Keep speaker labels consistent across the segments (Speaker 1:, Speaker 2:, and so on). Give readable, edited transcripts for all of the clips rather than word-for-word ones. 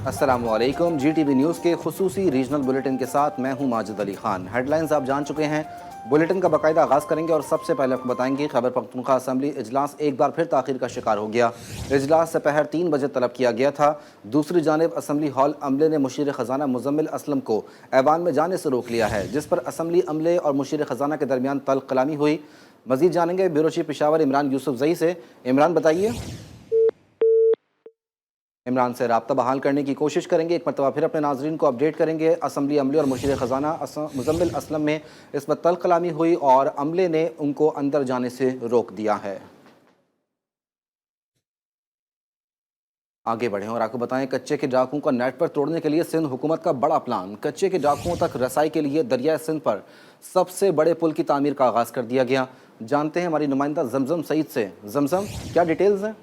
Speaker 1: अस्सलामु अलैकुम। GTV news के खुसूसी रीजनल बुलेटिन के साथ मैं हूं माजिद अली खान। हेडलाइंस आप जान चुके हैं। बुलेटिन का बाकायदा आगाज़ करेंगे और सबसे पहले आपको बताएंगे खैबर पख्तूनख्वा असेंबली इजलास एक बार फिर ताख़ीर का शिकार हो गया। इजलास दोपहर 3 बजे तलब किया गया था। दूसरी जानिब असेंबली हॉल अमले ने मुशीर ख़जाना मुज़म्मिल असलम को ऐवान में जाने से रोक लिया है, जिस पर असेंबली अमले और मुशीर ख़जाना के दरमियान तल्ख़ कलामी हुई। मज़ीद जानेंगे ब्यूरो चीफ पेशावर इमरान यूसुफ ज़ई से। इमरान बताइए। इमरान से राब्ता बहाल करने की कोशिश करेंगे, एक मरतबा फिर अपने नाजरीन को अपडेट करेंगे। असम्बली अमले और मुशीर ख़जाना मुज़म्मिल असलम में इस पर तल्ख़ कलामी हुई और अमले ने उनको अंदर जाने से रोक दिया है। आगे बढ़ें और आपको बताएं, कच्चे के डाकुओं का नेट पर तोड़ने के लिए सिंध हुकूमत का बड़ा प्लान। कच्चे के डाकुओं तक रसाई के लिए दरिया सिंध पर सबसे बड़े पुल की तामीर का आगाज़ कर दिया गया। जानते हैं हमारी नुमाइंदा जमजम सईद से। जमजम, क्या डिटेल्स हैं?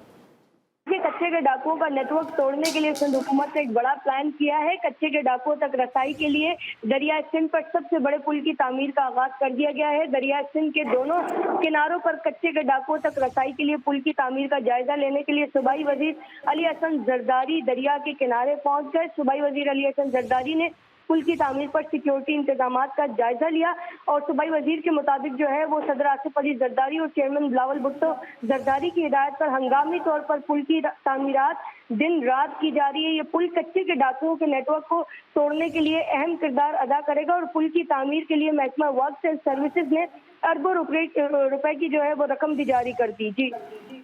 Speaker 2: कच्चे के डाकुओं का नेटवर्क तोड़ने के लिए सिंध हुकूमत ने एक बड़ा प्लान किया है। कच्चे के डाकुओं तक रसाई के लिए दरिया सिंध पर सबसे बड़े पुल की तामीर का आगाज कर दिया गया है। दरिया सिंध के दोनों किनारों पर कच्चे के डाकुओं तक रसाई के लिए पुल की तामीर का जायजा लेने के लिए सूबाई वजीर अली हसन जरदारी दरिया के किनारे पहुंच गए। सूबाई वजीर अली हसन जरदारी ने पुल की तामीर पर सिक्योरिटी इंतजामात का जायजा लिया और सूबाई वजीर के मुताबिक जो है वो सदर आसिफ अली जरदारी और चेयरमैन बिलावल भुट्टो जरदारी की हिदायत पर हंगामी तौर पर पुल की तामीरात दिन रात की जा रही है। ये पुल कच्चे के डाकुओं के नेटवर्क को तोड़ने के लिए अहम किरदार अदा करेगा और पुल की तामीर के लिए महकमा वर्क्स एंड सर्विसेज ने अरबों रुपए की जो है वो रकम भी जारी कर दी। जी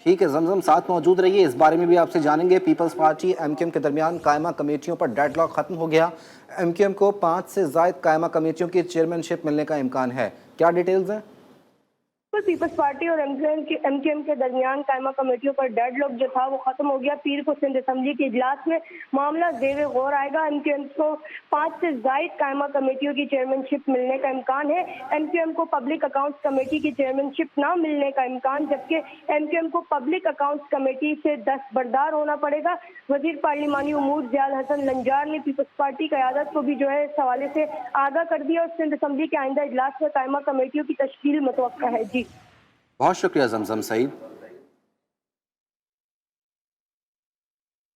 Speaker 1: ठीक है जमजम, साथ मौजूद रहिए, इस बारे में भी आपसे जानेंगे। पीपल्स पार्टी MQM के दरमियान कायमा कमेटियों पर डेडलॉक खत्म हो गया। MQM को 5 से ज़ायद कायमा कमेटियों की चेयरमैनशिप मिलने का इम्कान है। क्या डिटेल्स हैं?
Speaker 2: पीपल्स पार्टी और MQM के दरमियान कायमा कमेटियों पर डेडलॉक जो था वो खत्म हो गया। पीर को सिंध असेंबली के इजलास में मामला ज़ेर गौर आएगा। MQM को 5 से ज़ायद कायमा कमेटियों की चेयरमैनशिप मिलने का इम्कान है। MQM को पब्लिक अकाउंट्स कमेटी की चेयरमैनशिप ना मिलने का इम्कान, जबकि MQM को पब्लिक अकाउंट्स कमेटी से दस्तबरदार होना पड़ेगा। वजीर पार्लिमानी उमूर ज़ियाल हसन लंजार ने पीपल्स पार्टी क़यादत को भी जो है इस हवाले से आगाह कर दिया और सिंध असेंबली के आइंदा इजलास में कायमा कमेटियों की तश्कील मुतवक्का है। जी
Speaker 1: बहुत शुक्रिया जमजम सईद।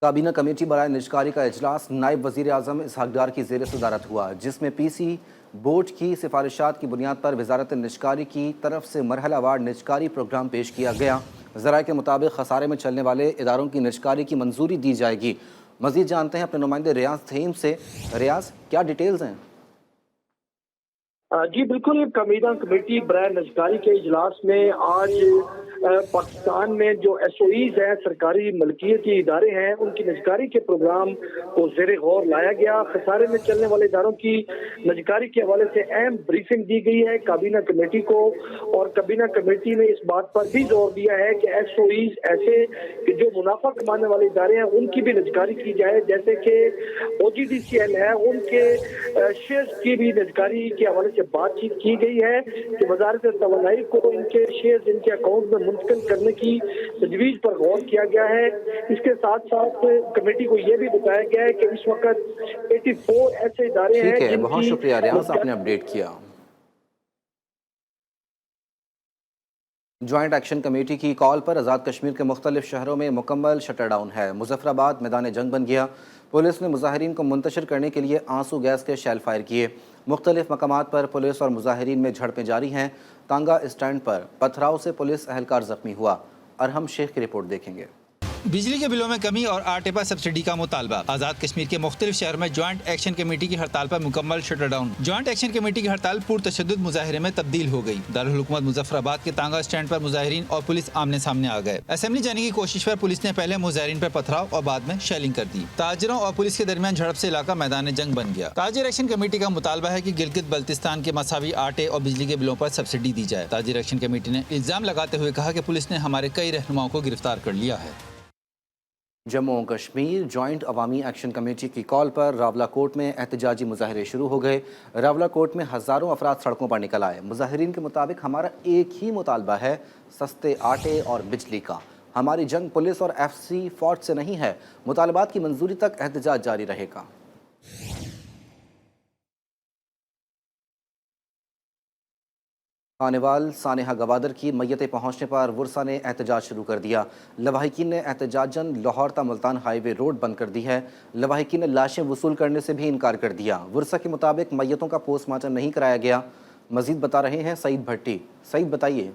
Speaker 1: काबीना कमेटी बराए निजकारी का इजलास नायब वजीर आज़म इसहाक डार की ज़ेर सदारत हुआ, जिसमें PC बोर्ड की सिफारिशात की बुनियाद पर वजारत निजकारी की तरफ से मरहलावार निजकारी प्रोग्राम पेश किया गया। ज़राए के मुताबिक खसारे में चलने वाले इदारों की निजकारी की मंजूरी दी जाएगी। मज़ीद जानते हैं अपने नुमाइंदे रियाज थीम से। रियाज, क्या डिटेल्स हैं?
Speaker 3: जी बिल्कुल, काबीना कमेटी बराए निजकारी के इजलास में आज पाकिस्तान में जो SOEs हैं, सरकारी मलकियती इदारे हैं, उनकी निजकारी के प्रोग्राम को ज़ेरे गौर लाया गया। खसारे में चलने वाले इदारों की निजकारी के हवाले से अहम ब्रीफिंग दी गई है काबीना कमेटी को और काबीना कमेटी ने इस बात पर भी जोर दिया है कि SOEs ऐसे कि जो मुनाफा कमाने वाले इदारे हैं उनकी भी निजकारी की जाए, जैसे कि OGDCL है, उनके शेयर्स की भी निजकारी के हवाले से बातचीत की गई है कि वजारत तवानाई को इनके शेयर्स इनके अकाउंट में मुंतकिल करने की तजवीज़ पर गौर किया गया है। इसके साथ साथ कमेटी को यह भी बताया गया है कि इस वक्त 84 ऐसे इदारे हैं।
Speaker 1: ठीक है, बहुत शुक्रिया रियाज, आपने अपडेट किया। जॉइंट एक्शन कमेटी की कॉल पर आज़ाद कश्मीर के मुख्तलिफ शहरों में मुकम्मल शटरडाउन है। मुजफ्फराबाद मैदान जंग बन गया। पुलिस ने मुजाहिरीन को मुंतशिर करने के लिए आंसू गैस के शेल फायर किए। मुख्तलिफ मकामात पर पुलिस और मुजाहिरीन में झड़पें जारी हैं। तांगा स्टैंड पर पथराव से पुलिस एहलकार जख्मी हुआ। अरहम शेख की रिपोर्ट देखेंगे।
Speaker 4: बिजली के बिलों में कमी और आटे पर सब्सिडी का मुतालबा। आजाद कश्मीर के मुख्तलिफ शहर में ज्वाइंट एक्शन कमेटी की हड़ताल पर मुकम्मल शटरडाउन। ज्वाइंट एक्शन कमेटी की हड़ताल पुरतशद्दुद मुजाहिरे में तब्दील हो गई। दारुल हुकूमत मुजफ्फराबाद के तांगा स्टैंड पर मुजाहिरीन और पुलिस आमने सामने आ गए। असेंबली जाने की कोशिश पर पुलिस ने पहले मुजाहिरीन पर पथराव और बाद में शेलिंग कर दी। ताजिरों और पुलिस के दरमियान झड़प से इलाका मैदान जंग बन गया। ताजिर एक्शन कमेटी का मुतालबा है कि गिलगित बल्तिस्तान के मसावी आटे और बिजली के बिलों पर सब्सिडी दी जाए। ताजिर एक्शन कमेटी ने इल्जाम लगाते हुए कहा कि पुलिस ने हमारे कई रहनुमाओं को गिरफ्तार कर लिया है।
Speaker 1: जम्मू और कश्मीर जॉइंट अवामी एक्शन कमेटी की कॉल पर रावलाकोट में एहतजाजी मुजाहरे शुरू हो गए। रावलाकोट में हज़ारों अफराद सड़कों पर निकल आए। मुजाहिरीन के मुताबिक हमारा एक ही मुतालबा है, सस्ते आटे और बिजली का। हमारी जंग पुलिस और FC फौज से नहीं है। मुतालबात की मंजूरी तक एहतजाज जारी रहेगा। खानेवाल सानेहा गवादर की मैयतें पहुंचने पर वर्सा ने एहतजाज शुरू कर दिया। लवाहिकीन ने एहतजाजन लाहौर ता मुल्तान हाईवे रोड बंद कर दी है। लवाहिकीन ने लाशें वसूल करने से भी इनकार कर दिया। वर्सा के मुताबिक मैयतों का पोस्टमार्टम नहीं कराया गया। मजीद बता रहे हैं सईद भट्टी। सईद बताइए।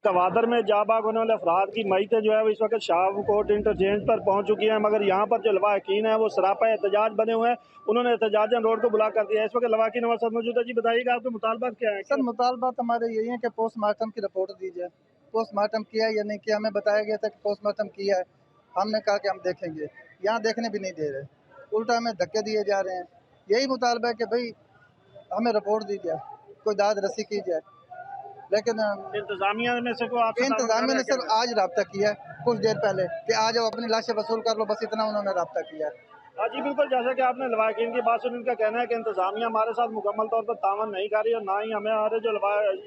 Speaker 5: गवादर में जाबाग होने वाले अफराद की मैयतें जो है वो इस वक्त शाहकोट इंटरचेंज पर पहुंच चुकी हैं, मगर यहाँ पर जो लवाहिकीन है वो सरापा एहतजाज बने हुए हैं। उन्होंने एहतजाजन रोड को ब्लॉक कर दिया है। इस वक्त लवाहिकीन हमारे साथ मौजूद है। जी बताइएगा आपके मुतालबात क्या है?
Speaker 6: सर मुतालबात हमारे यही है कि पोस्टमार्टम की रिपोर्ट दी जाए। पोस्टमार्टम किया या नहीं किया, हमें बताया गया था कि पोस्टमार्टम किया है। हमने कहा कि हम देखेंगे, यहाँ देखने भी नहीं दे रहे, उल्टा हमें धक्के दिए जा रहे हैं। यही मुतालबा है कि भाई हमें रिपोर्ट दी जाए, कोई दाद रसी की जाए। लेकिन
Speaker 5: इंतजामिया में से को
Speaker 6: इंतजामिया ने सर आज रब्ता किया है कुछ देर पहले कि आ जाओ अपनी लाशें वसूल कर लो, बस इतना उन्होंने रब्ता किया है।
Speaker 5: जी बिल्कुल, जैसा कि आपने लवाहिकीन की बात सुनी, उनका कहना है कि इंतजामिया हमारे साथ मुकम्मल तौर पर तावन नहीं कर रही और ना ही हमें हमारे जो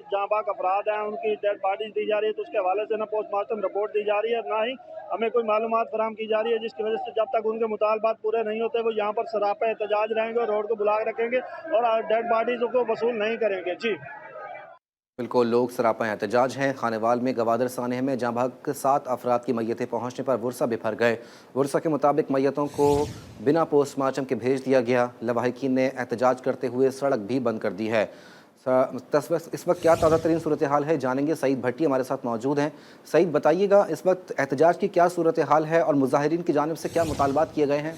Speaker 5: जांबाक अफराद हैं उनकी डेड बॉडीज दी जा रही है, तो उसके हवाले से ना पोस्टमार्टम रिपोर्ट दी जा रही है, ना ही हमें कोई मालूमात फराहम की जा रही है, जिसकी वजह से जब तक उनके मुतालबात पूरे नहीं होते वो यहाँ पर सरापा एहतजाज रहेंगे और रोड को ब्लॉक रखेंगे और डेड बॉडीज़ को वसूल नहीं करेंगे। जी
Speaker 1: बिल्कुल, लोग सरापा एहतजाज हैं। खानेवाल में गवादर सानेह में जांबाग 7 अफराद की मैयतें पहुंचने पर वर्सा बिफर गए। वर्सा के मुताबिक मैयतों को बिना पोस्टमार्टम के भेज दिया गया। लवाहिकीन ने एहतजाज करते हुए सड़क भी बंद कर दी है। इस वक्त क्या ताज़ा तरीन सूरत हाल है, जानेंगे। सईद भट्टी हमारे साथ मौजूद हैं। सईद बताइएगा, इस वक्त एहतजाज की क्या सूरत हाल है और मुजाहिरीन की जानिब से क्या मुतालबात किए गए हैं?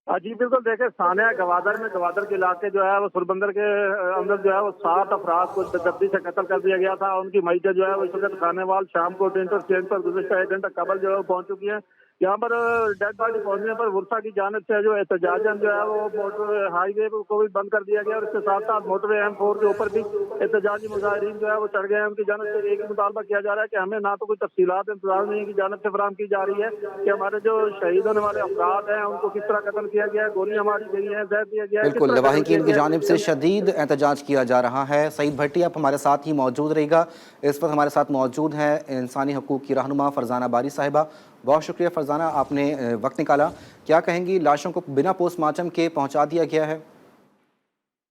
Speaker 5: जी बिल्कुल, देखे सानिया गवादर में गवादर के इलाके जो है वो सुरबंदर के अंदर जो है वो 7 अफराद को बेदर्दी से कत्ल कर दिया गया था। उनकी मैयतें जो है वो इस वक्त खानेवाल शामकोट इंटरचेंज पर गुज़िश्ता 1 घंटा कबल जो है वो पहुंच चुकी है। यहाँ पर डेड बॉडी पहुंचने पर वर्सा की जानिब से जो एहतजाजन जो है वो मोटर हाईवे को भी बंद कर दिया गया और इसके साथ साथ मोटरवे M4 के ऊपर भी एहतजाजी मुजाहिरीन जो है वो चढ़ गए हैं। उनकी जानिब से एक ही मुतालबा किया जा रहा है कि हमें ना तो कोई तफसीलात इंतजार नहीं की जानिब से फराहम की जा रही है कि हमारे जो शहीद होने वाले अफराद हैं उनको किस तरह कत्ल किया गया है, गोलियां मारी गई हैं, जहर दिया गया है।
Speaker 1: बिल्कुल, लवाहिकीन की जानिब से शदीद एहतजाज किया जा रहा है। सईद भट्टी आप हमारे साथ ही मौजूद रहेगा। इस वक्त हमारे साथ मौजूद हैं इंसानी हकूक़ की रहनुमा फरजाना बारी साहिबा। बहुत शुक्रिया फरजाना, आपने वक्त निकाला। क्या कहेंगी, लाशों को बिना पोस्टमार्टम के पहुंचा दिया गया है?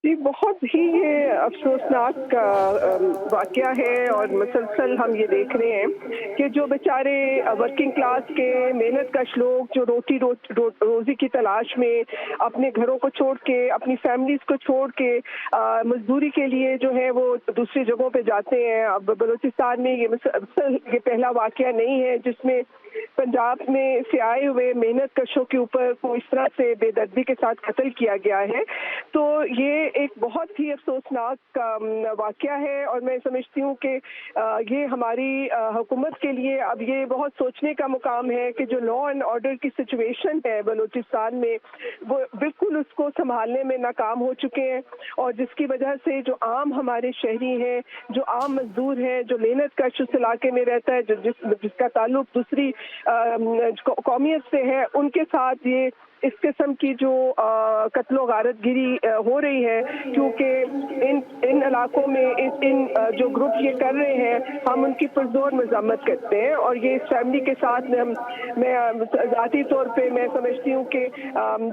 Speaker 7: जी, बहुत ही ये अफसोसनाक वाक़या है और मुसलसल हम ये देख रहे हैं कि जो बेचारे वर्किंग क्लास के मेहनत कश लोग जो रोज़ी की तलाश में अपने घरों को छोड़ के, अपनी फैमिलीज़ को छोड़ के मजदूरी के लिए जो है वो दूसरी जगहों पे जाते हैं। अब बलूचिस्तान में ये पहला वाक़या नहीं है जिसमें पंजाब में से आए हुए मेहनत कशों के ऊपर को इस तरह से बेदर्दी के साथ कत्ल किया गया है। तो ये एक बहुत ही अफसोसनाक वाक़या है और मैं समझती हूँ कि ये हमारी हुकूमत के लिए अब ये बहुत सोचने का मुकाम है कि जो लॉ एंड ऑर्डर की सिचुएशन है बलूचिस्तान में वो बिल्कुल उसको संभालने में नाकाम हो चुके हैं और जिसकी वजह से जो आम हमारे शहरी हैं, जो आम मजदूर हैं, जो मेहनत कश उस इलाके में रहता है, जिसका ताल्लुक दूसरी कौमियत से है, उनके साथ ये इस किस्म की जो कत्लो गारतगिरी हो रही है, क्योंकि इन इलाकों में इन जो ग्रुप ये कर रहे हैं हम उनकी पुरजोर मज़म्मत करते हैं और ये इस फैमिली के साथ मैं ज़ाती तौर पे मैं समझती हूँ कि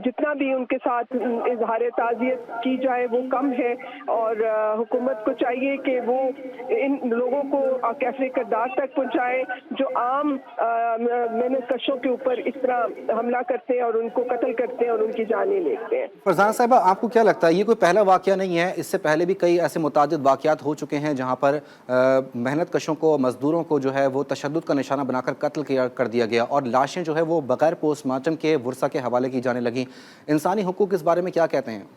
Speaker 7: जितना भी उनके साथ इजहार ताज़ियत की जाए वो कम है और हुकूमत को चाहिए कि वो इन लोगों को कैफे किरदार तक पहुँचाए जो आम मेहनत कशों के ऊपर इस तरह हमला करते हैं और उनको कत्ल करते हैं और उनकी जानें लेते हैं।
Speaker 1: फरजाना साहिबा, आपको क्या लगता है ये कोई पहला वाक़या नहीं है? इससे पहले भी कई ऐसे मुतादिद वाक़यात हो चुके हैं जहाँ पर मेहनत कशों को, मजदूरों को जो है वो तशद्दुद का निशाना बनाकर कत्ल कर दिया गया और लाशें जो है वो बगैर पोस्टमार्टम के वर्सा के हवाले की जाने लगी। इंसानी हुकूक इस बारे में क्या कहते हैं?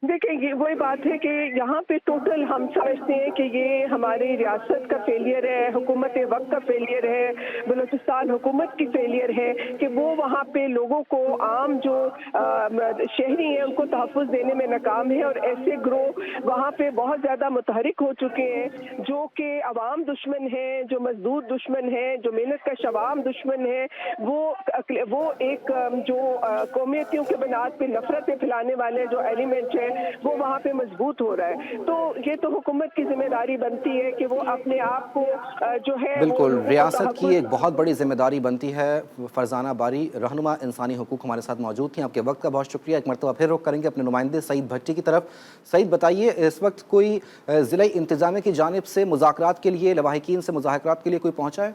Speaker 7: देखिए, ये वही बात है कि यहाँ पे टोटल हम समझते हैं कि ये हमारी रियासत का फेलियर है, हुकूमत वक्त का फेलियर है, बलूचिस्तान हुकूमत की फेलियर है कि वो वहाँ पे लोगों को, आम जो शहरी हैं उनको तहफ़्फ़ुज़ देने में नाकाम है और ऐसे ग्रोह वहाँ पे बहुत ज़्यादा मुतहरिक हो चुके हैं जो कि अवाम दुश्मन हैं, जो मजदूर दुश्मन हैं, जो मेहनत कश अवाम दुश्मन है। वो एक जो कौमियतियों के बुनियाद पे नफरतें फैलाने वाले जो एलिमेंट हैं وہ وہاں پہ مضبوط ہو رہا ہے. تو یہ تو حکومت کی ذمہ داری بنتی ہے کہ وہ اپنے آپ کو جو ہے
Speaker 1: بالکل ریاست کی ایک بہت بڑی ذمہ داری بنتی ہے. فرزانہ باری رہنما انسانی حقوق ہمارے ساتھ موجود تھیں. آپ کے وقت کا بہت شکریہ. ایک مرتبہ پھر رخ کریں گے اپنے نمائندے سعید بھٹی کی طرف. سعید بتائیے اس وقت کوئی ضلعی انتظامیہ کی جانب سے مذاکرات کے لیے لواحقین سے مذاکرات کے لیے کوئی پہنچا ہے؟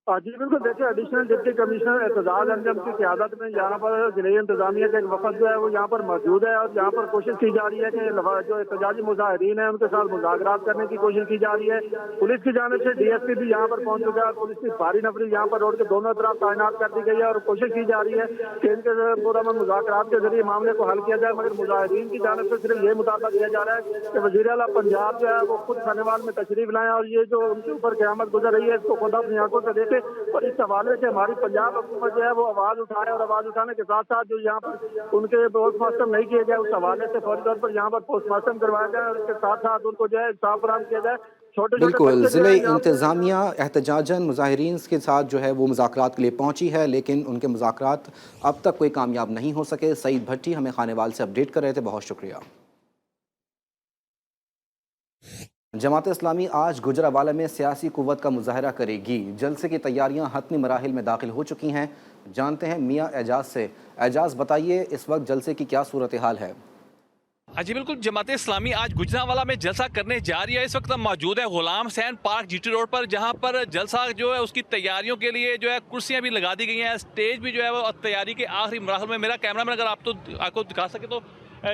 Speaker 5: جی بالکل دیکھیں ایڈیشنل ڈپٹی کمشنر اعتزاز انجم کی قیادت میں یہاں پر ضلعی انتظامیہ کا ایک وفد جو ہے وہ یہاں پر موجود ہے اور یہاں پر کوشش کی جا رہی ہے کہ جو احتجاجی مظاہرین ہیں ان کے ساتھ مذاکرات کرنے کی کوشش کی جا رہی ہے. پولیس کی جانب سے ڈی ایس پی بھی یہاں پر پہنچ چکا ہے اور پولیس کی بھاری نفری یہاں پر روڈ کے دونوں طرف تعینات کر دی گئی ہے اور کوشش کی جا رہی ہے کہ ان کے پرامن مذاکرات کے ذریعے معاملے کو حل کیا جائے. مگر مظاہرین کی جانب سے صرف یہ مطالبہ کیا جا رہا ہے کہ وزیر اعلیٰ پنجاب جو ہے وہ خود سنیوال میں تشریف لائیں اور یہ جو ان کے اوپر قیامت گزر رہی ہے اس کو خود اپنی آنکھوں سے دیکھے اور اس حوالے سے ہماری پنجاب حکومت جو ہے وہ آواز اٹھائے اور آواز اٹھانے کے ساتھ ساتھ جو یہاں پر ان کے پوسٹ مارٹم نہیں کیے گئے اس حوالے سے فوری طور پر یہاں پر پوسٹ مارٹم کروایا جائے اور اس کے ساتھ ساتھ ان کو جو ہے انصاف فراہم کیا جائے.
Speaker 1: بالکل ضلعی انتظامیہ احتجاجاً مظاہرین کے ساتھ جو ہے وہ مذاکرات کے لیے پہنچی ہے لیکن ان کے مذاکرات اب تک کوئی کامیاب نہیں ہو سکے. سعید بھٹی ہمیں خانیوال سے اپڈیٹ کر رہے تھے. بہت شکریہ. جماعت اسلامی آج گجرانوالہ میں سیاسی قوت کا مظاہرہ کرے گی. جلسے کی تیاریاں حتمی مراحل میں داخل ہو چکی ہیں. جانتے ہیں میاں اعجاز سے. اعجاز بتائیے اس وقت جلسے کی کیا صورتحال ہے؟
Speaker 8: جی بالکل جماعت اسلامی آج گجرانوالہ میں جلسہ کرنے جا رہی ہے. اس وقت ہم موجود ہے غلام حسین پارک جی ٹی روڈ پر جہاں پر جلسہ جو ہے اس کی تیاریوں کے لیے جو ہے کرسیاں بھی لگا دی گئی ہیں. اسٹیج بھی جو ہے وہ تیاری کے آخری مراحل میں. میرا کیمرہ مین اگر آپ کو دکھا سکے تو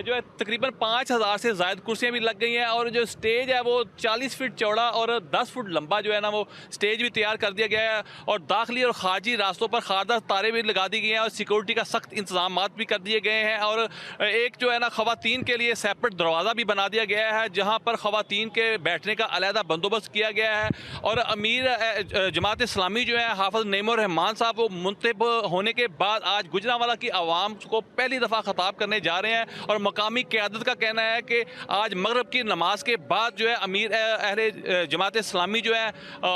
Speaker 8: جو ہے تقریباً 5000 سے زائد کرسیاں بھی لگ گئی ہیں اور جو سٹیج ہے وہ 40 فٹ چوڑا اور 10 فٹ لمبا جو ہے نا وہ سٹیج بھی تیار کر دیا گیا ہے اور داخلی اور خارجی راستوں پر خاردار تاریں بھی لگا دی گئی ہیں اور سیکورٹی کا سخت انتظامات بھی کر دیے گئے ہیں اور ایک جو ہے نا خواتین کے لیے سیپریٹ دروازہ بھی بنا دیا گیا ہے جہاں پر خواتین کے بیٹھنے کا علیحدہ بندوبست کیا گیا ہے. اور امیر جماعت اسلامی جو ہے حافظ نعیم الرحمان صاحب وہ منتخب ہونے کے بعد آج گجرانوالہ کی عوام کو پہلی دفعہ خطاب کرنے جا رہے ہیں اور مقامی قیادت کا کہنا ہے کہ آج مغرب کی نماز کے بعد جو ہے امیر اہل جماعت اسلامی جو ہے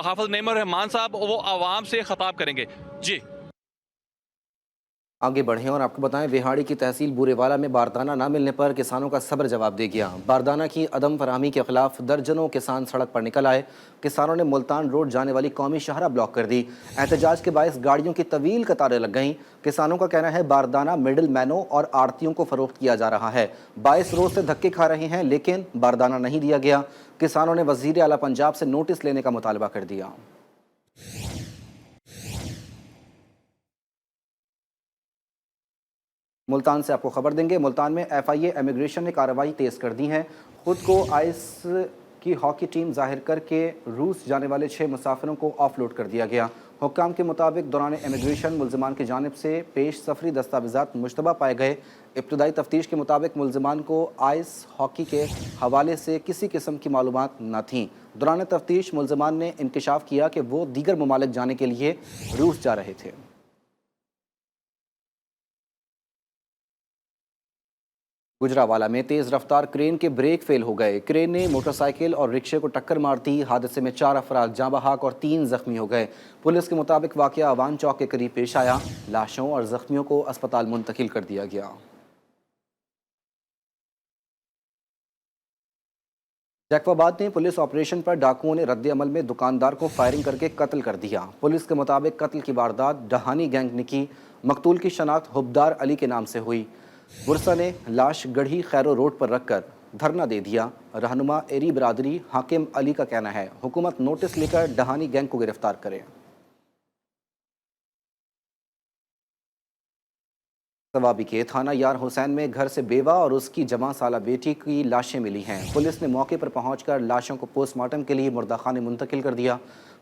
Speaker 8: حافظ نعیم الرحمان صاحب وہ عوام سے خطاب کریں گے. جی
Speaker 1: آگے بڑھیں اور آپ کو بتائیں وہاڑی کی تحصیل بورے والا میں باردانہ نہ ملنے پر کسانوں کا صبر جواب دے گیا. باردانہ کی عدم فراہمی کے خلاف درجنوں کسان سڑک پر نکل آئے. کسانوں نے ملتان روڈ جانے والی قومی شاہراہ بلاک کر دی. احتجاج کے باعث گاڑیوں کی طویل قطاریں لگ گئیں. کسانوں کا کہنا ہے باردانہ مڈل مینوں اور آڑتیوں کو فروخت کیا جا رہا ہے. 22 روز سے دھکے کھا رہے ہیں لیکن باردانہ نہیں دیا گیا. کسانوں نے وزیر اعلیٰ پنجاب سے نوٹس لینے کا مطالبہ کر دیا. ملتان سے آپ کو خبر دیں گے. ملتان میں ایف آئی اے امیگریشن نے کارروائی تیز کر دی ہے. خود کو آئس کی ہاکی ٹیم ظاہر کر کے روس جانے والے 6 مسافروں کو آف لوڈ کر دیا گیا. حکام کے مطابق دوران امیگریشن ملزمان کی جانب سے پیش سفری دستاویزات مشتبہ پائے گئے. ابتدائی تفتیش کے مطابق ملزمان کو آئس ہاکی کے حوالے سے کسی قسم کی معلومات نہ تھیں. دوران تفتیش ملزمان نے انکشاف کیا کہ وہ دیگر ممالک جانے کے لیے روس جا رہے تھے. گجرانوالہ میں تیز رفتار کرین کے بریک فیل ہو گئے. کرین نے موٹر سائیکل اور رکشے کو ٹکر مار دی. حادثے میں 4 افراد جاں بحق اور 3 زخمی ہو گئے. پولیس کے مطابق واقعہ اوان چوک کے قریب پیش آیا. لاشوں اور زخمیوں کو اسپتال منتقل کر دیا گیا. جیکوآباد میں پولیس آپریشن پر ڈاکوؤں نے رد عمل میں دکاندار کو فائرنگ کر کے قتل کر دیا. پولیس کے مطابق قتل کی واردات ڈہانی گینگ نے کی. مقتول کی شناخت حبدار علی کے نام سے ہوئی. ورثہ نے لاش گڑھی خیرو روڈ پر رکھ کر دھرنا دے دیا. رہنما ایری برادری حاکم علی کا کہنا ہے حکومت نوٹس لے کر ڈہانی گینگ کو گرفتار کرے. ثوابی کے تھانہ یار حسین میں گھر سے بیوہ اور اس کی جوان سالہ بیٹی کی لاشیں ملی ہیں. پولیس نے موقع پر پہنچ کر لاشوں کو پوسٹ مارٹم کے لیے مردہ خانے منتقل کر دیا.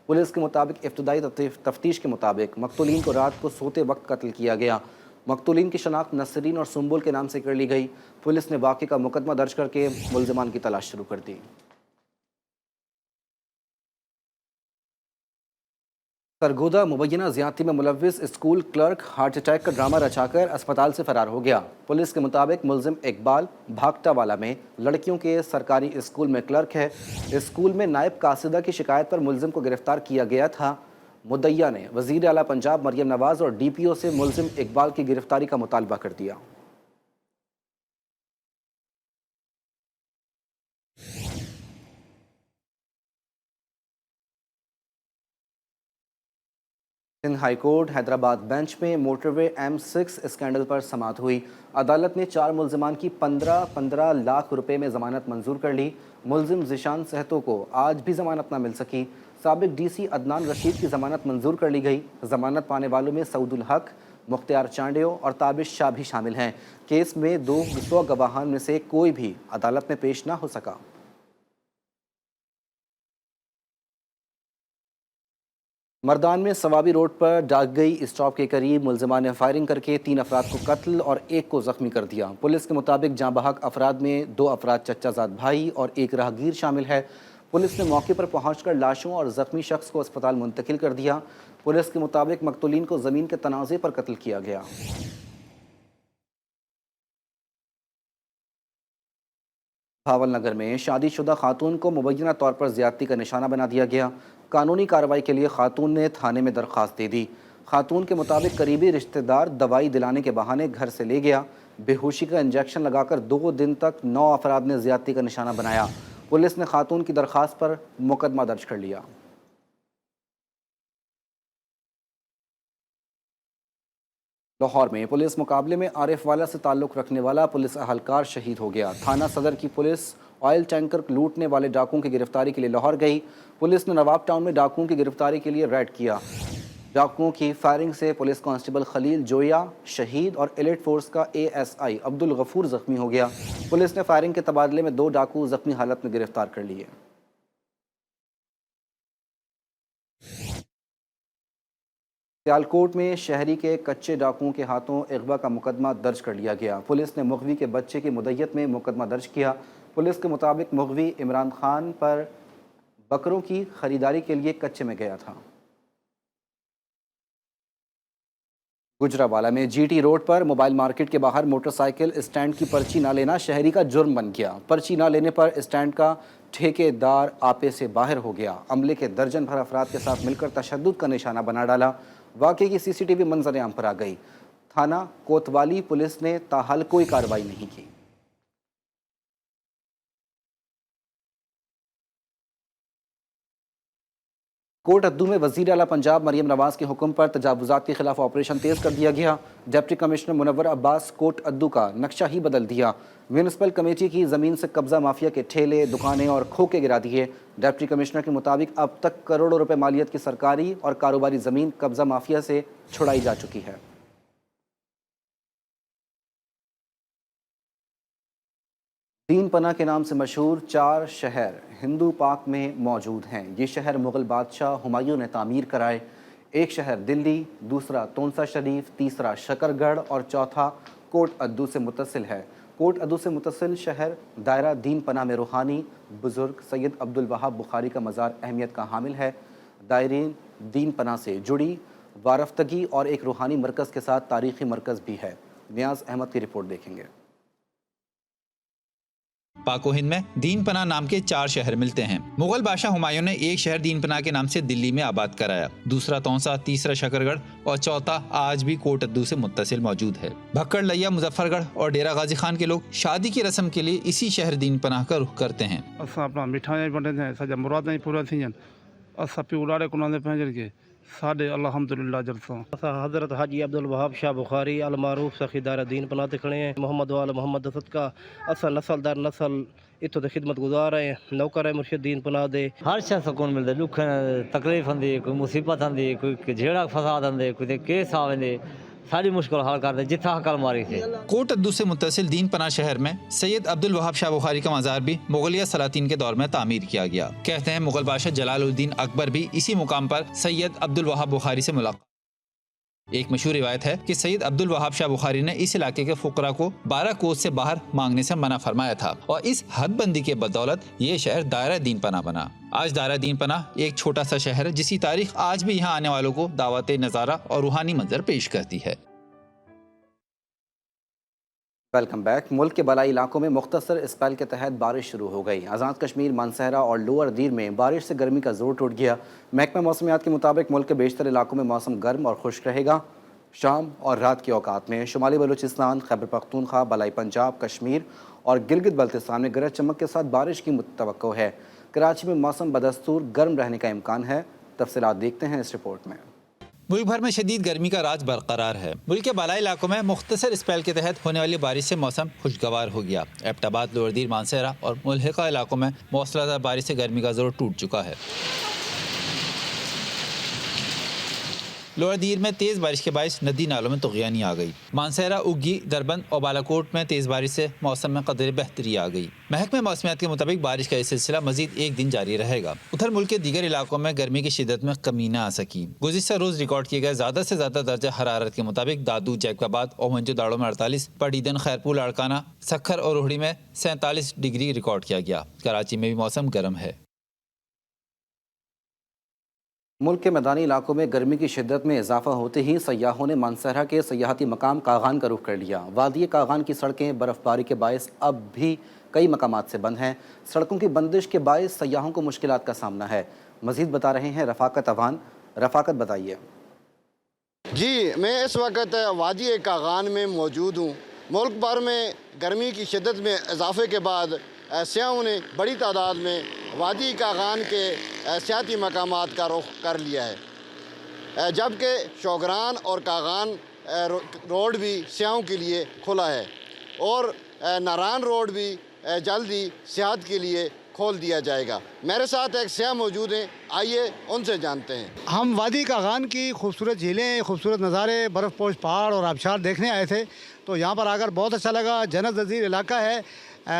Speaker 1: پولیس کے مطابق ابتدائی تفتیش کے مطابق مقتولین کو رات کو سوتے وقت قتل کیا گیا. مقتولین کی شناخت نسرین اور سنبل کے نام سے کر لی گئی. پولیس نے واقعے کا مقدمہ درج کر کے ملزمان کی تلاش شروع کر دی. سرگودا مبینہ زیادتی میں ملوث اسکول کلرک ہارٹ اٹیک کا ڈرامہ رچا کر اسپتال سے فرار ہو گیا. پولیس کے مطابق ملزم اقبال بھاگٹا والا میں لڑکیوں کے سرکاری اسکول میں کلرک ہے. اسکول میں نائب قاصدہ کی شکایت پر ملزم کو گرفتار کیا گیا تھا. مدعیہ نے وزیر اعلیٰ پنجاب مریم نواز اور ڈی پی او سے ملزم اقبال کی گرفتاری کا مطالبہ کر دیا. Sindh high court Hyderabad bench में मोटरवे M6 स्कैंडल पर समाअत हुई। अदालत ने 4 मुल्जिमान की 15-15 लाख रुपए में ज़मानत मंजूर कर ली। मुल्जिम ज़िशान सहतो को आज भी ज़मानत न मिल सकी। साबिक DC अदनान रशीद की ज़मानत मंजूर कर ली गई। ज़मानत पाने वालों में सऊदुल हक, मुख्तियार चांडियो और ताबिश शाह भी शामिल हैं। केस में 200 गवाहान में से कोई भी अदालत में पेश न हो सका। मर्दान में सवाबी रोड पर डाकगई स्टॉप के करीब मुल्जिमान ने फायरिंग करके 3 अफराद को कत्ल और 1 को ज़ख्मी कर दिया। पुलिस के मुताबिक जाँ बहक अफराद में 2 अफराद चच्चाजाद भाई और 1 राहगीर शामिल है। पुलिस ने मौके पर पहुंचकर लाशों और ज़ख्मी शख्स को अस्पताल मुंतकिल कर दिया। पुलिस के मुताबिक मकतूलीन को ज़मीन के तनाज़े पर कत्ल किया गया। भावलनगर में शादीशुदा खातून को मुबैना तौर पर ज़्यादती का निशाना बना दिया गया। कानूनी कार्रवाई के लिए खातून ने थाने में दरख्वास्त दे दी। खातून के मुताबिक करीबी रिश्तेदार दवाई दिलाने के बहाने घर से ले गया। बेहोशी का इंजेक्शन लगाकर 2 दिन तक 9 अफराद ने ज़्यादती का निशाना बनाया। पुलिस ने खातून की दरख्वास्त पर मुकदमा दर्ज कर लिया। लाहौर में पुलिस मुकाबले में आरिफ वाला से ताल्लुक़ रखने वाला पुलिस अहलकार शहीद हो गया। थाना सदर की पुलिस ऑयल टैंकर लूटने वाले डाकुओं की गिरफ्तारी के लिए लाहौर गई। पुलिस ने नवाब टाउन में डाकुओं की गिरफ्तारी के लिए रेड किया। डाकुओं की फायरिंग से पुलिस कांस्टेबल खलील जोया शहीद और एलिट फोर्स का ASI अब्दुल गफूर ज़ख्मी हो गया। पुलिस ने फायरिंग के तबादले में 2 डाकू ज़ख्मी हालत में गिरफ्तार कर लिए। सियालकोट में शहरी के कच्चे डाकुओं के हाथों अगवा का मुकदमा दर्ज कर लिया गया। पुलिस ने मुगवी के बच्चे की मुद्दत में मुकदमा दर्ज किया। पुलिस के मुताबिक मुगवी इमरान खान पर बकरों की खरीदारी के लिए कच्चे में गया था। गुजरावाला में GT रोड पर मोबाइल मार्केट के बाहर मोटरसाइकिल स्टैंड की पर्ची न लेना शहरी का जुर्म बन गया। पर्ची न लेने पर स्टैंड का ठेकेदार आपे से बाहर हो गया। अमले के दर्जन भर अफराद के साथ मिलकर तशद्दुद का निशाना बना डाला। वाक़े की CCTV मंजर आम पर आ गई। थाना कोतवाली पुलिस ने ताहाल कोई कार्रवाई नहीं की। कोट अद्दू में वज़ीर आला पंजाब मरियम नवाज़ के हुक्म पर तजावुज़ात के खिलाफ ऑपरेशन तेज़ कर दिया गया। डिप्टी कमिश्नर मुनव्वर अब्बास कोट अद्दू का नक्शा ही बदल दिया। म्यूनिसिपल कमेटी की ज़मीन से कब्ज़ा माफिया के ठेले, दुकानें और खोखे गिरा दिए। डिप्टी कमिश्नर के मुताबिक अब तक करोड़ों रुपए मालियत की सरकारी और कारोबारी ज़मीन कब्ज़ा माफिया से छुड़ाई जा चुकी है। दीन पना के नाम से मशहूर 4 शहर हिंदू पाक में मौजूद हैं। ये शहर मुग़ल बादशाह हुमायूं ने तामीर कराए। एक शहर दिल्ली, दूसरा तोंसा शरीफ, तीसरा शकरगढ़ और चौथा कोट अद्दू से मुत्तसिल है। कोट अद्दू से मुत्तसिल शहर दायरा दीन पना में रूहानी बुज़ुर्ग सैयद अब्दुल वहाब बुखारी का मज़ार अहमियत का हामिल है। दायरीन दीन पना से जुड़ी वारफ्तगी और एक रूहानी मरकज़ के साथ तारीख़ी मरकज़ भी है। नियाज़ अहमद की रिपोर्ट देखेंगे।
Speaker 4: पाको हिंद में दीन पना नाम के 4 शहर मिलते हैं। मुगल बादशाह हुमायूं ने एक शहर दीन पना के नाम से दिल्ली में आबाद कराया, दूसरा तौसा, तीसरा शकरगढ़ और चौथा आज भी कोट अद्दू से मुत्तसिल मौजूद है। भक्कड़, लैया, मुजफ्फरगढ़ और डेरा गाजी खान के लोग शादी की रस्म के लिए इसी शहर दीन पनाह का रुख करते हैं।
Speaker 5: अपना मिठाई बने सजा मुराद पूरा थी असा पिउलारे कुनादे पंहिंजनि खे साढ़े अल्हम्दुलिल्लाह जलसा।
Speaker 9: हज़रत हाजी अब्दुल वहाब शाह बुखारी अल मारूफ सखीदार दीन पना ते खड़े हैं। मोहम्मद वाल मोहम्मद सदका असा नस्ल दर नस्ल इतों ते खिदमत गुजार है। नौकर है मुर्शिद दीन पना दे
Speaker 10: हर शह सुकून मिलता। दुख तकलीफ आंदी, कोई मुसीबत आंदी, कोई झेड़ा फसाद आंदे, कोई केस आवेंदे, सारी मुश्किल हल कर दे जिथा हकल मारी थे।
Speaker 4: कोट अद्दू से मुत्तसिल दीन पना शहर में सैयद अब्दुल वहाब शाह बुखारी का मज़ार भी मुगलिया सलातीन के दौर में तामीर किया गया। कहते हैं मुगल बादशाह जलालुद्दीन अकबर भी इसी मुकाम पर सैयद अब्दुल वहाब बुखारी से मुलाकात। एक मशहूर रिवायत है कि सैयद अब्दुल वहाब शाह बुखारी ने इस इलाके के फुकरा को 12 कोस से बाहर मांगने से मना फरमाया था और इस हदबंदी के बदौलत ये शहर दायरा दीन पना बना। आज दायरा दीन पना एक छोटा सा शहर है जिसकी तारीख आज भी यहाँ आने वालों को दावत नज़ारा और रूहानी मंजर पेश करती है।
Speaker 1: Welcome back. मुल्क के बलाई इलाकों में मुख्तसर स्पेल के तहत बारिश शुरू हो गई। आज़ाद कश्मीर, मानसहरा और लोअर दीर में बारिश से गर्मी का जोर टूट गया। महकमा मौसमियात के मुताबिक मुल्क के बेशतर इलाकों में मौसम गर्म और खुश्क रहेगा। शाम और रात के औकात में शुमाली बलूचिस्तान, खैबर पख्तूनख्वा, बलाई पंजाब, कश्मीर और गिलगित बल्तिस्तान में गरज चमक के साथ बारिश की तवक्को है। कराची में मौसम बदस्तूर गर्म रहने का इम्कान है। तफसीलात देखते हैं इस रिपोर्ट में।
Speaker 4: ملک بھر میں شدید گرمی کا راج برقرار ہے۔ ملک کے بالائی علاقوں میں مختصر اسپیل کے تحت ہونے والی بارش سے موسم خوشگوار ہو گیا۔ ایبٹ آباد، لوور دیر، مانسہرہ اور ملحقہ علاقوں میں موسلادھار بارش سے گرمی کا زور ٹوٹ چکا ہے۔ لوور دیر میں تیز بارش کے باعث ندی نالوں میں طغیانی آ گئی۔ مانسہرہ، اگی، دربند اور بالاکوٹ میں تیز بارش سے موسم میں قدرے بہتری آ گئی۔ محکمہ موسمیات کے مطابق بارش کا یہ سلسلہ مزید ایک دن جاری رہے گا۔ ادھر ملک کے دیگر علاقوں میں گرمی کی شدت میں کمی نہ آ سکی۔ گزشتہ روز ریکارڈ کیے گئے زیادہ سے زیادہ درجہ حرارت کے مطابق دادو، جیکب آباد اور منجو داڑو میں 48، پٹیدن، خیرپور، لاڑکانہ، سکھر اور روہڑی میں 47 ڈگری ریکارڈ کیا گیا۔ کراچی میں بھی موسم گرم ہے۔
Speaker 1: ملک کے میدانی علاقوں میں گرمی کی شدت میں اضافہ ہوتے ہی سیاحوں نے مانسہرہ کے سیاحتی مقام کاغان کا رخ کر لیا۔ وادی کاغان کی سڑکیں برف باری کے باعث اب بھی کئی مقامات سے بند ہیں۔ سڑکوں کی بندش کے باعث سیاحوں کو مشکلات کا سامنا ہے۔ مزید بتا رہے ہیں رفاقت اوان۔ رفاقت بتائیے۔
Speaker 11: جی، میں اس وقت وادی کاغان میں موجود ہوں۔ ملک بھر میں گرمی کی شدت میں اضافے کے بعد سیاحوں نے بڑی تعداد میں وادی کاغان کے سیاحتی مقامات کا رخ کر لیا ہے، جبکہ شوگران اور کاغان روڈ بھی سیاحوں کے لیے کھلا ہے اور ناران روڈ بھی جلدی سیاحت کے لیے کھول دیا جائے گا۔ میرے ساتھ ایک سیاح موجود ہیں، آئیے ان سے جانتے ہیں۔
Speaker 12: ہم وادی کاغان کی خوبصورت جھیلیں، خوبصورت نظارے، برف پوش پہاڑ اور آبشار دیکھنے آئے تھے، تو یہاں پر آ کر بہت اچھا لگا۔ جنت نظیر علاقہ ہے،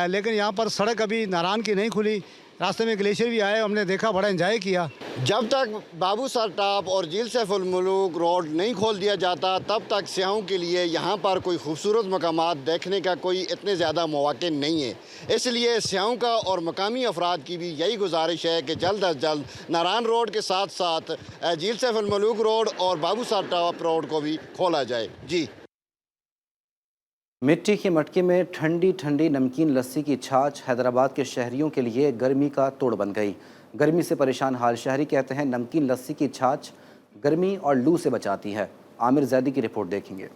Speaker 12: لیکن یہاں پر سڑک ابھی ناران کی نہیں کھلی۔ راستے میں گلیشیئر بھی آئے، ہم نے دیکھا، بڑا انجوائے کیا۔
Speaker 11: جب تک بابو سر ٹاپ اور جھیل سیف الملوک روڈ نہیں کھول دیا جاتا، تب تک سیاحوں کے لیے یہاں پر کوئی خوبصورت مقامات دیکھنے کا کوئی اتنے زیادہ مواقع نہیں ہے۔ اس لیے سیاحوں کا اور مقامی افراد کی بھی یہی گزارش ہے کہ جلد از جلد ناران روڈ کے ساتھ ساتھ جھیل سیف الملوک روڈ اور بابو سر ٹاپ روڈ کو بھی کھولا جائے۔ جی،
Speaker 1: مٹی کے مٹکے میں ٹھنڈی ٹھنڈی نمکین لسی کی چھاچ حیدرآباد کے شہریوں کے لیے گرمی کا توڑ بن گئی۔ گرمی سے پریشان حال شہری کہتے ہیں نمکین لسی کی چھاچ گرمی اور لو سے بچاتی ہے۔ عامر زیدی کی رپورٹ دیکھیں گے۔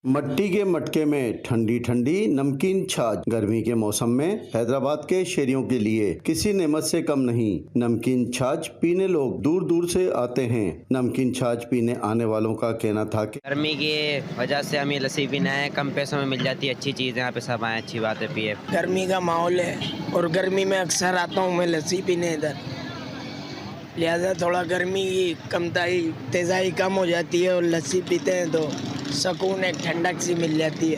Speaker 13: مٹی کے مٹکے میں ٹھنڈی ٹھنڈی نمکین چھاچ گرمی کے موسم میں حیدرآباد کے شہریوں کے لیے کسی نعمت سے کم نہیں۔ نمکین چھاچ پینے لوگ دور دور سے آتے ہیں۔ نمکین چھاچ پینے آنے والوں کا کہنا تھا کہ
Speaker 14: گرمی کی وجہ سے ہمیں لسی پینا ہے، کم پیسوں میں مل جاتی ہے، اچھی چیز ہے، یہاں پہ سب آئیں، اچھی بات ہے، پیے۔
Speaker 15: گرمی کا ماحول ہے اور گرمی میں اکثر آتا ہوں میں لسی پینے ادھر، لہذا تھوڑا گرمی کی کمتائی تیزائی کم ہو جاتی ہے اور لسی پیتے ہیں تو سکون ایک ٹھنڈک سی مل جاتی ہے،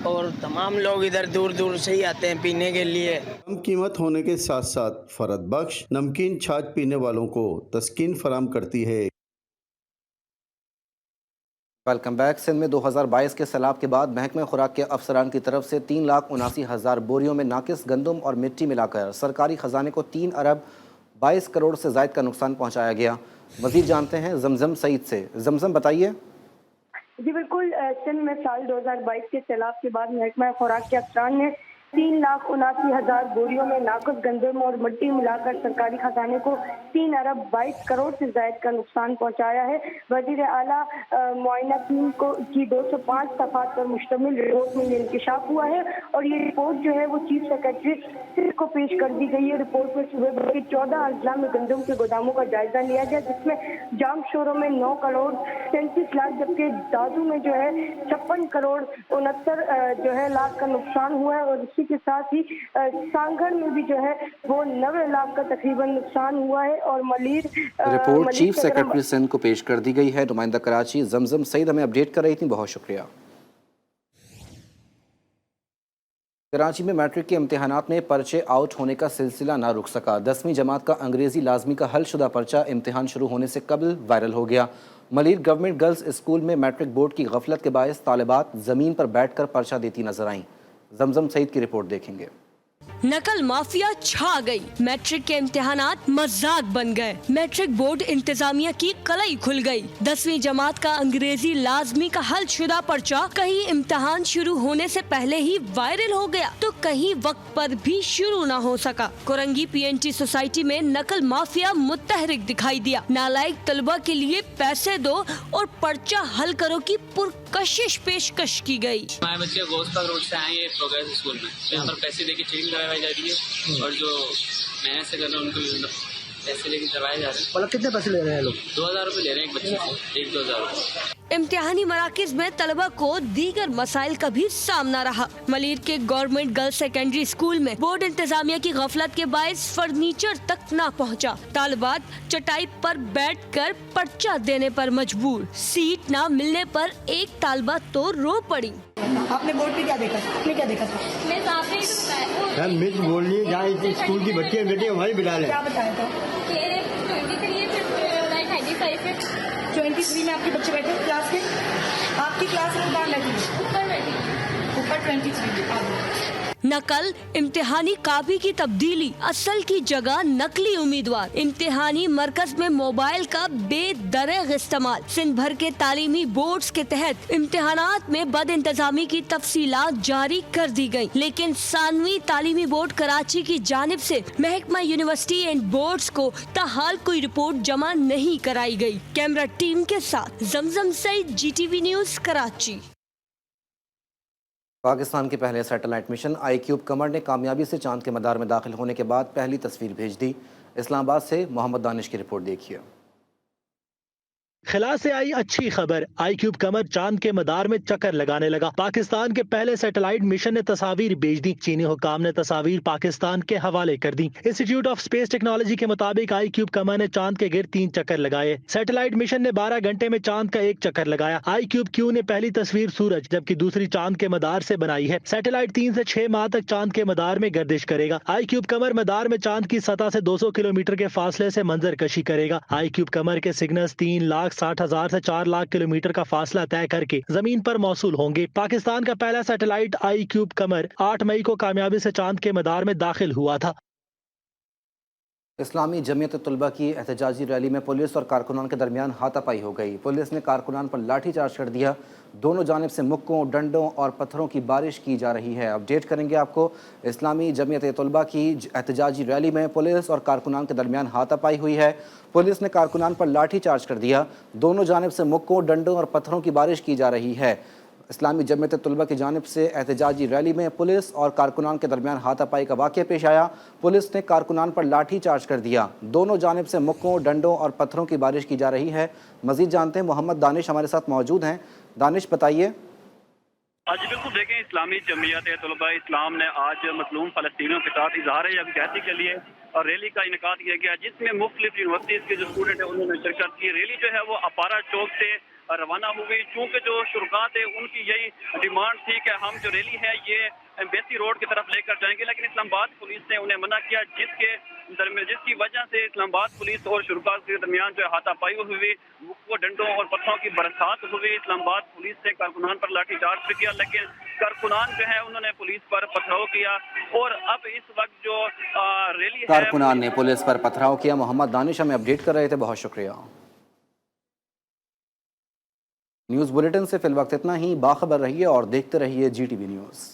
Speaker 15: اور تمام لوگ ادھر دور دور سے ہی آتے ہیں پینے کے لیے۔
Speaker 13: کم قیمت ہونے کے ساتھ ساتھ فرد بخش نمکین چھاچ پینے والوں کو تسکین فراہم کرتی ہے۔
Speaker 1: Welcome back. سندھ میں 2022 کے سیلاب کے بعد محکمہ خوراک کے افسران کی طرف سے 3,79,000 بوریوں میں ناقص گندم اور مٹی ملا کر سرکاری خزانے کو 3 ارب 22 کروڑ سے زائد کا نقصان پہنچایا گیا۔ مزید جانتے ہیں زمزم سعید سے۔ زمزم بتائیے۔
Speaker 2: جی بالکل، سندھ میں سال 2022 کے سیلاب کے بعد محکمہ خوراک کے افسران نے 3,79,000 بوریوں میں ناقص گندم اور مٹی ملا کر سرکاری خزانے کو 3 ارب 22 کروڑ سے زائد کا نقصان پہنچایا ہے۔ وزیر اعلیٰ معائنہ ٹیم کی 205 صفحات پر مشتمل رپورٹ میں یہ انکشاف ہوا ہے، اور یہ رپورٹ جو ہے وہ چیف سیکرٹری کو پیش کر دی گئی ہے۔ رپورٹ میں صوبے بھر کے 14 اضلاع میں گندم کے گوداموں کا جائزہ لیا گیا، جس میں جام شوروں میں 9 کروڑ 37 لاکھ، جبکہ دادو میں جو ہے 56 کروڑ 69 جو ہے لاکھ کا نقصان ہوا ہے، اور اسی کے ساتھ ہی سانگھڑ میں بھی جو ہے وہ 90 لاکھ کا تقریباً نقصان ہوا ہے۔ اور Malir
Speaker 1: report chief secretary Sindh کو پیش کر دی گئی ہے۔ نمائندہ کراچی زمزم سعید ہمیں اپڈیٹ کر رہی تھی، بہت شکریہ۔ کراچی میں میٹرک کے امتحانات میں پرچے آؤٹ ہونے کا سلسلہ نہ رک سکا۔ 10ویں جماعت کا انگریزی لازمی کا حل شدہ پرچہ امتحان شروع ہونے سے قبل وائرل ہو گیا۔ ملیر گورنمنٹ گرلز اسکول میں میٹرک بورڈ کی غفلت کے باعث طالبات زمین پر بیٹھ کر پرچہ دیتی نظر آئیں۔ زمزم سعید کی رپورٹ دیکھیں گے۔
Speaker 16: نقل مافیا چھا گئی، میٹرک کے امتحانات مذاق بن گئے، میٹرک بورڈ انتظامیہ کی کلائی کھل گئی۔ 10ویں جماعت کا انگریزی لازمی کا حل شدہ پرچہ کہیں امتحان شروع ہونے سے پہلے ہی وائرل ہو گیا تو کہیں وقت پر بھی شروع نہ ہو سکا۔ کورنگی PNT سوسائٹی میں نقل مافیا متحرک دکھائی دیا۔ نالائق طلبہ کے لیے پیسے دو اور پرچہ حل کرو کی پرکشش پیشکش کی گئی۔
Speaker 17: ہمارے بچے گوشت پاک روڈ سے آئے ہیں پروگریس اسکول میں، یہاں پر پیسے دے کے چیکنگ کروائی جا رہی ہے، اور جو محنت سے کر رہے ہیں ان کو पैसे लेके करवाए जा रहे हैं।
Speaker 18: मतलब कितने पैसे ले रहे हैं लोग?
Speaker 17: 2000 रुपये ले रहे हैं एक बच्चे से, 1-2 हज़ार।
Speaker 16: इम्तिहानी मराकिज में तलबा को दीगर मसाइल का भी सामना रहा। मलीर के गवर्नमेंट गर्ल्स सेकेंडरी स्कूल में बोर्ड इंतजामिया की गफलत के बायस फर्नीचर तक न पहुंचा। तालिबात चटाई पर बैठकर पर्चा देने पर मजबूर। सीट न मिलने पर एक तालिबा तो रो पड़ी।
Speaker 18: आपने बोर्ड पे क्या देखा? आपने क्या देखा था?
Speaker 19: मैं आपने ही बताया।
Speaker 18: सर मिस बोल रही है जहाँ स्कूल की बच्चे बेटे वही बिठा ले। क्या बताया था? 23 में आपके बच्चे बैठे क्लास के? आपकी क्लास में बाहर लगी ऊपर 23
Speaker 16: नकल इम्तिहानी कापी की तब्दीली, असल की जगह नकली उम्मीदवार। इम्तिहानी मरकज में मोबाइल का बेदरग इस्तेमाल। सिंध भर के तालीमी बोर्ड्स के तहत इम्तिहानात में बद इंतजामी की तफसीलात जारी कर दी गयी, लेकिन सानवी तालीमी बोर्ड कराची की जानिब से महकमा यूनिवर्सिटी एंड बोर्ड्स को ताहाल कोई रिपोर्ट जमा नहीं कराई गयी। कैमरा टीम के साथ जमजम सईद, GTV न्यूज, कराची।
Speaker 1: पाकिस्तान के पहले सैटेलाइट मिशन iCube कमर ने कामयाबी से चांद के मदार में दाखिल होने के बाद पहली तस्वीर भेज दी। इस्लामाबाद से मोहम्मद दानिश की रिपोर्ट देखिए।
Speaker 20: खिला से आई अच्छी खबर, iCube कमर चांद के मदार में चक्कर लगाने लगा। पाकिस्तान के पहले सैटेलाइट मिशन ने तस्वीर भेज दी। चीनी हुकाम ने तस्वीर पाकिस्तान के हवाले कर दी। इंस्टीट्यूट ऑफ स्पेस टेक्नोलॉजी के मुताबिक iCube कमर ने चांद के गिर्द 3 चक्कर लगाए। सैटेलाइट मिशन ने 12 घंटे में चांद का 1 चक्कर लगाया। iCube Q ने पहली तस्वीर सूरज जबकि दूसरी चांद के मदार से बनाई है। सैटेलाइट 3 से 6 माह तक चांद के मदार में गर्दिश करेगा। iCube कमर मदार में चांद की सतह से 200 किलोमीटर के फासले से मंजर कशी करेगा। iCube कमर के सिग्नल्स 3,60,000 से 4 लाख किलोमीटर का फासला तय करके जमीन पर मौसूल होंगे। पाकिस्तान का पहला सैटेलाइट iCube कमर 8 मई को कामयाबी से चांद के मदार में दाखिल हुआ था।
Speaker 1: इस्लामी जमीयत तलबा की एहतजाजी रैली में पुलिस और कारकुनान के दरमियान हाथापाई हो गई। पुलिस ने कारकुनान पर लाठी चार्ज कर दिया। दोनों जानिब से मुक्कों, डंडों और पत्थरों की बारिश की जा रही है। अपडेट करेंगे आपको। इस्लामी जमीयत तलबा की एहतजाजी रैली में पुलिस और कारकुनान के दरमियान हाथापाई हुई है। पुलिस ने कारकुनान पर लाठी चार्ज कर दिया। दोनों जानिब से मुक्कों, डंडों और पत्थरों की बारिश की जा रही है। इस्लामी जमीयत तलबा की जानिब से एहतजाजी रैली में पुलिस और कारकुनान के दरमियान हाथापाई का वाक़या पेश आया। पुलिस ने कारकुनान पर लाठी चार्ज कर दिया। दोनों जानिब से मुक्कों, डंडों और पत्थरों की बारिश की जा रही है। मज़ीद जानते हैं, मोहम्मद दानिश हमारे साथ मौजूद हैं। दानिश बताइए।
Speaker 21: जी बिल्कुल, देखें इस्लामी जमीयत तलबा इस्लाम ने आज मजलूम फ़लस्तीनियों के साथ इजहार यकजहती के लिए और रैली का इनेकाद किया गया, जिसमें मुख्तलिफ यूनिवर्सिटीज़ के जो स्टूडेंट हैं उन्होंने शिरकत की। रैली जो है वो अपारा चौक से रवाना हो गई। चूँकि जो शुरुआत थे उनकी यही डिमांड थी कि हम जो रैली है ये बेसी रोड की तरफ लेकर जाएंगे, लेकिन इस्लामाबाद पुलिस ने उन्हें मना किया, जिसकी वजह से इस्लामाबाद पुलिस और शुरुआत के दरमियान जो है हाथापाई हुई, मुक्कों, डंडों और पत्थरों की बरसात हुई। इस्लामाबाद पुलिस ने कारकुनान पर लाठीचार्ज भी किया, लेकिन कारकुनान जो है उन्होंने पुलिस पर पथराव किया। और अब इस वक्त जो रैली है
Speaker 1: कारकुनान ने पुलिस पर पथराव किया। मोहम्मद दानिश हमें अपडेट कर रहे थे, बहुत शुक्रिया। न्यूज़ बुलेटिन से फिल वक्त इतना ही। बाखबर रहिए और देखते रहिए GTV न्यूज़।